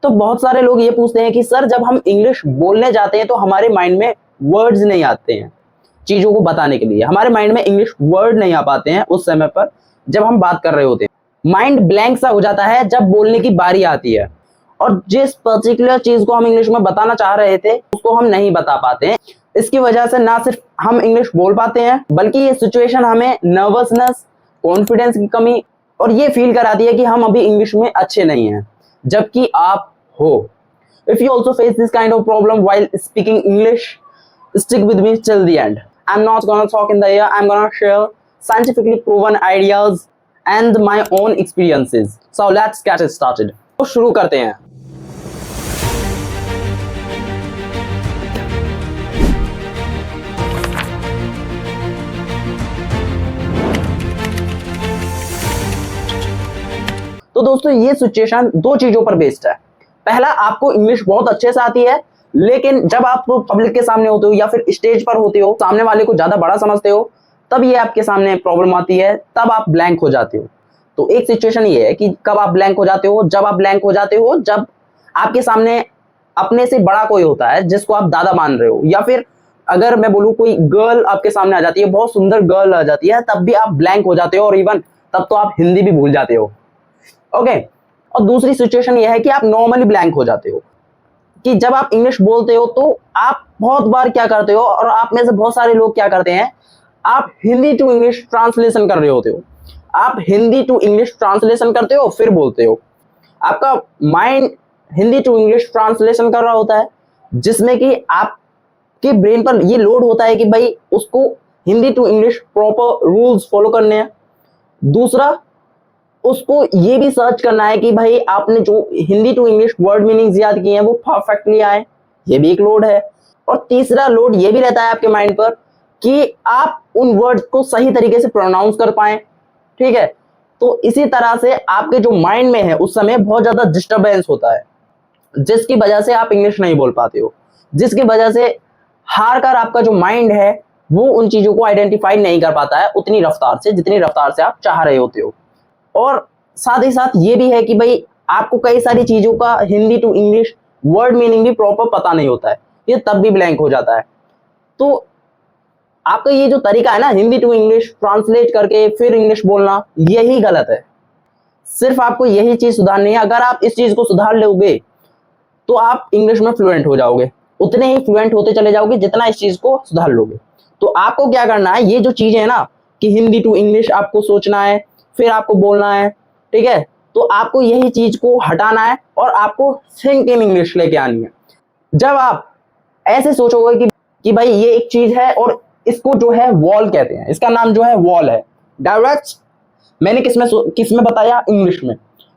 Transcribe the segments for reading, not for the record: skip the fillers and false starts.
तो बहुत सारे लोग ये पूछते हैं कि सर जब हम इंग्लिश बोलने जाते हैं तो हमारे माइंड में वर्ड्स नहीं आते हैं चीज़ों को बताने के लिए, हमारे माइंड में इंग्लिश वर्ड नहीं आ पाते हैं उस समय पर जब हम बात कर रहे होते हैं। माइंड ब्लैंक सा हो जाता है जब बोलने की बारी आती है, और जिस पर्टिकुलर चीज़ को हम इंग्लिश में बताना चाह रहे थे उसको हम नहीं बता पाते हैं। इसकी वजह से ना सिर्फ हम इंग्लिश बोल पाते हैं, बल्कि ये सिचुएशन हमें नर्वसनेस, कॉन्फिडेंस की कमी और ये फील कराती है कि हम अभी इंग्लिश में अच्छे नहीं हैं, जबकि आप हो। If you also face this kind of problem while speaking English, stick with me till the end. I'm not gonna talk in the air. I'm gonna share scientifically proven ideas and my own experiences. So let's get it started. तो शुरू करते हैं। तो दोस्तों ये situation दो चीजों पर बेस्ड है। पहला, आपको इंग्लिश बहुत अच्छे से आती है, लेकिन जब आप पब्लिक के सामने होते हो या फिर स्टेज पर होते हो, सामने वाले को ज्यादा बड़ा समझते हो, तब ये आपके सामने प्रॉब्लम आती है, तब आप ब्लैंक हो जाते हो। तो एक सिचुएशन ये है कि कब आप ब्लैंक हो जाते हो, जब आप ब्लैंक हो जाते हो जब आपके सामने अपने से बड़ा कोई होता है जिसको आप दादा मान रहे हो, या फिर अगर मैं बोलूँ कोई गर्ल आपके सामने आ जाती है, बहुत सुंदर गर्ल आ जाती है, तब भी आप ब्लैंक हो जाते हो, और इवन तब तो आप हिंदी भी भूल जाते हो। ओके। और दूसरी सिचुएशन ये है कि आप नॉर्मली ब्लैंक हो जाते हो, कि जब आप इंग्लिश बोलते हो तो आप बहुत बार क्या करते हो, और आप में से बहुत सारे लोग क्या करते हैं, आप हिंदी टू इंग्लिश ट्रांसलेशन कर रहे होते हो। आप हिंदी टू इंग्लिश ट्रांसलेशन करते हो फिर बोलते हो। आपका mind Hindi to English translation कर रहा होता है, जिसमें कि आपके ब्रेन पर ये लोड होता है कि भाई उसको Hindi to English proper rules follow करने हैं। दूसरा, उसको ये भी सर्च करना है कि भाई आपने जो Hindi to English word meanings याद किए हैं वो परफेक्टली आए, ये भी एक लोड है। और तीसरा लोड ये भी रहता है आपके माइंड पर कि आप उन वर्ड्स को सही तरीके से प्रोनाउंस कर पाए। ठीक है। तो इसी तरह से आपके जो माइंड में है उस समय बहुत ज्यादा डिस्टर्बेंस होता है, जिसकी वजह से आप इंग्लिश नहीं बोल पाते हो, जिसकी वजह से हार कर आपका जो माइंड है वो उन चीजों को आइडेंटिफाई नहीं कर पाता है उतनी रफ्तार से जितनी रफ्तार से आप चाह रहे होते हो। और साथ ही साथ ये भी है कि भाई आपको कई सारी चीजों का Hindi to English word meaning भी प्रॉपर पता नहीं होता है, ये तब भी ब्लैंक हो जाता है। तो आपका ये जो तरीका है ना, हिंदी टू इंग्लिश ट्रांसलेट करके फिर इंग्लिश बोलना, यही गलत है। सिर्फ आपको यही चीज सुधारनी है। अगर आप इस चीज को सुधार लोगे तो आप इंग्लिश में फ्लुएंट हो जाओगे, उतने ही फ्लुएंट होते चले जाओगे जितना इस चीज को सुधार लोगे। तो आपको क्या करना है, ये जो चीजें है ना कि हिंदी टू इंग्लिश आपको सोचना है फिर आपको बोलना है, ठीक है, तो आपको यही चीज को हटाना है और आपको थिंक इन इंग्लिश लेके आनी है। जब आप ऐसे सोचोगे कि भाई ये एक चीज है और इसको जो है वॉल कहते हैं, इसका नाम जो है वॉल है, डायरेक्ट मैंने किसमें बताया, इंग्लिश में।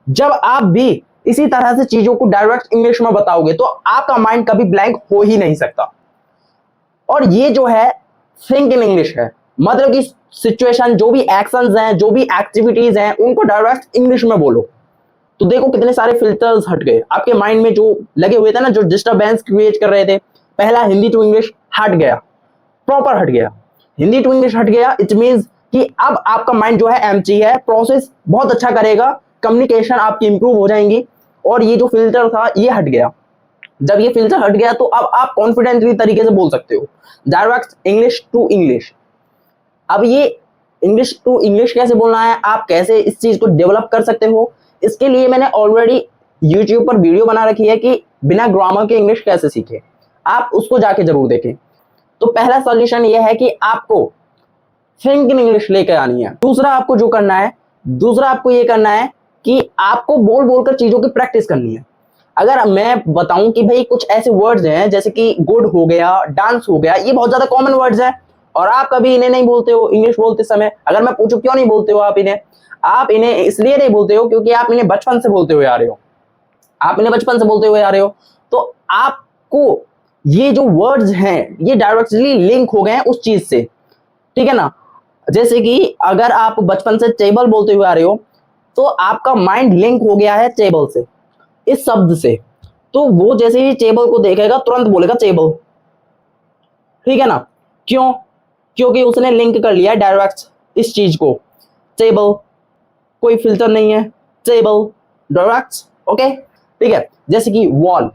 जब आप भी इसी तरह से चीजों को डायरेक्ट इंग्लिश में बताओगे तो आपका माइंड कभी ब्लैंक हो ही नहीं सकता। और ये जो है थिंक इन इंग्लिश है, मतलब कि सिचुएशन, जो भी एक्शंस हैं, जो भी एक्टिविटीज हैं, उनको डायरेक्ट इंग्लिश में बोलो। तो देखो कितने सारे फिल्टर्स हट गए आपके माइंड में, जो लगे हुए थे ना, जो डिस्टर्बेंस क्रिएट कर रहे थे। पहला हिंदी टू इंग्लिश हट गया, प्रॉपर हट गया, हिंदी टू इंग्लिश हट गया। इट मीन्स कि अब आपका माइंड जो है एम्प्टी है, प्रोसेस बहुत अच्छा करेगा, कम्युनिकेशन आपकी इंप्रूव हो जाएंगी, और ये जो फिल्टर था ये हट गया। जब ये फिल्टर हट गया तो अब आप कॉन्फिडेंटली तरीके से बोल सकते हो डायरेक्ट इंग्लिश टू इंग्लिश। अब ये इंग्लिश टू इंग्लिश कैसे बोलना है, आप कैसे इस चीज को डेवलप कर सकते हो, इसके लिए मैंने ऑलरेडी यूट्यूब पर वीडियो बना रखी है कि बिना ग्रामर के इंग्लिश कैसे सीखें, आप उसको जाके जरूर देखें। तो पहला सॉल्यूशन ये है कि आपको थिंक इन इंग्लिश लेकर आनी है। दूसरा आपको जो करना है, दूसरा आपको ये करना है कि आपको बोल बोलकर चीजों की प्रैक्टिस करनी है। अगर मैं बताऊं कि भाई कुछ ऐसे वर्ड्स हैं जैसे कि गुड हो गया, डांस हो गया, ये बहुत ज्यादा कॉमन वर्ड्स हैं और आप कभी इन्हें नहीं बोलते हो इंग्लिश बोलते समय। अगर मैं पूछूं क्यों नहीं बोलते हो आप इन्हें इसलिए नहीं बोलते हो क्योंकि आप इन्हें बचपन से बोलते हुए आ रहे हो, आप इन्हें बचपन से बोलते हुए आ रहे हो। तो आपको ये जो वर्ड्स हैं ये डायरेक्टली लिंक हो गए हैं उस चीज से, ठीक है ना। जैसे कि अगर आप बचपन से टेबल बोलते हुए आ रहे हो तो आपका माइंड लिंक हो गया है टेबल से, इस शब्द से। तो वो जैसे ही टेबल को देखेगा तुरंत बोलेगा टेबल, ठीक है ना। क्यों? क्योंकि उसने लिंक कर लिया डायरेक्ट इस चीज को, टेबल, कोई फिल्टर नहीं है, टेबल डायरेक्ट। ओके, ठीक है, जैसे कि वॉल,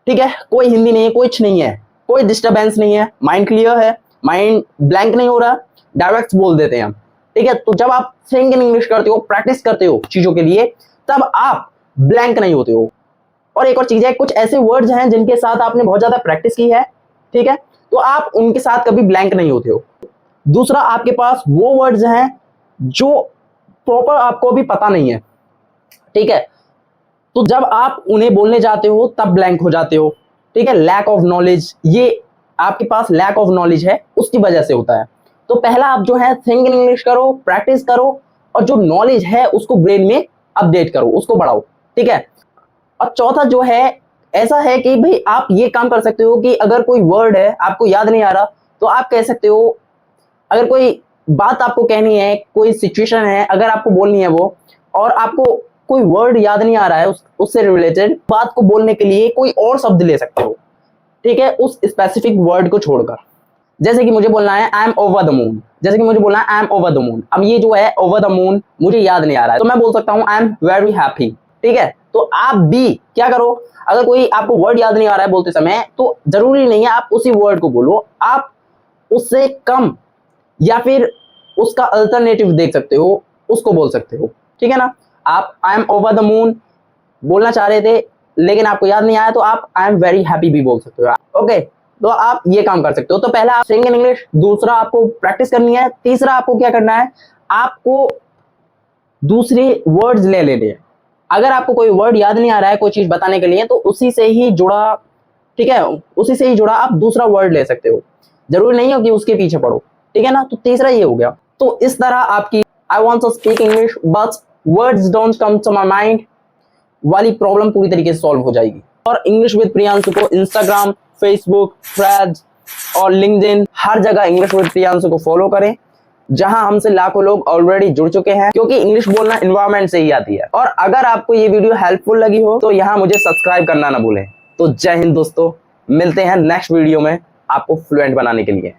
ठीक है, कोई हिंदी नहीं है, कुछ नहीं है, कोई डिस्टरबेंस नहीं है, माइंड क्लियर है, माइंड ब्लैंक नहीं हो रहा, डायरेक्ट बोल देते हैं हम, ठीक है। तो जब आप थिंक इन इंग्लिश करते हो, प्रैक्टिस करते हो चीजों के लिए, तब आप ब्लैंक नहीं होते हो। और एक और चीज है, कुछ ऐसे वर्ड्स हैं जिनके साथ आपने बहुत ज्यादा प्रैक्टिस की है, ठीक है, तो आप उनके साथ कभी ब्लैंक नहीं होते हो। दूसरा, आपके पास वो वर्ड्स हैं जो प्रॉपर आपको भी पता नहीं है, ठीक है, तो जब आप उन्हें बोलने जाते हो तब ब्लैंक हो जाते हो, ठीक है। लैक ऑफ नॉलेज, ये आपके पास लैक ऑफ नॉलेज है, उसकी वजह से होता है। तो पहला आप जो है थिंक इन इंग्लिश करो, प्रैक्टिस करो, और जो नॉलेज है उसको ब्रेन में अपडेट करो, उसको बढ़ाओ, ठीक है। और चौथा जो है, ऐसा है कि भाई आप ये काम कर सकते हो कि अगर कोई वर्ड है आपको याद नहीं आ रहा, तो आप कह सकते हो, अगर कोई बात आपको कहनी है, कोई सिचुएशन है, अगर आपको बोलनी है वो, और आपको कोई वर्ड याद नहीं आ रहा है उससे रिलेटेड, बात को बोलने के लिए कोई और शब्द ले सकते हो, ठीक है, उस स्पेसिफिक वर्ड को छोड़कर। जैसे कि मुझे बोलना है I am over the moon, जैसे कि मुझे बोलना है I am over the moon, अब ये जो है ओवर द मून मुझे याद नहीं आ रहा है, तो मैं बोल सकता हूँ आई एम वेरी हैप्पी, ठीक है। तो आप भी क्या करो, अगर कोई आपको वर्ड याद नहीं आ रहा है बोलते समय, तो जरूरी नहीं है आप उसी वर्ड को बोलो, आप उससे कम या फिर उसका अल्टरनेटिव देख सकते हो, उसको बोल सकते हो, ठीक है ना। आप I am over the moon बोलना चाह रहे थे लेकिन आपको याद नहीं आया, तो आप आई एम वेरी हैप्पी भी बोल सकते हो, ओके। तो आप ये काम कर सकते हो। तो पहला आप सिंग इन इंग्लिश, दूसरा आपको प्रैक्टिस करनी है, तीसरा आपको क्या करना है, आपको दूसरे वर्ड्स ले लेने हैं। अगर आपको कोई वर्ड याद नहीं आ रहा है कोई चीज बताने के लिए, तो उसी से ही जुड़ा, ठीक है, उसी से ही जुड़ा आप दूसरा वर्ड ले सकते हो, जरूरी नहीं हो कि उसके पीछे पढ़ो, ठीक है ना। तो तीसरा ये हो गया। तो इस तरह आपकी I want to speak English but words don't come to my mind वाली प्रॉब्लम पूरी तरीके से सॉल्व हो जाएगी। और इंग्लिश विद प्रियांशु को इंस्टाग्राम, फेसबुक, थ्रेड्स और लिंक्डइन, हर जगह इंग्लिश विद प्रियांशु को फॉलो करें, जहां हमसे लाखों लोग ऑलरेडी जुड़ चुके हैं, क्योंकि इंग्लिश बोलना एनवायरनमेंट से ही आती है। और अगर आपको ये वीडियो हेल्पफुल लगी हो तो यहाँ मुझे सब्सक्राइब करना ना भूलें। तो जय हिंद दोस्तों, मिलते हैं नेक्स्ट वीडियो में आपको फ्लुएंट बनाने के लिए।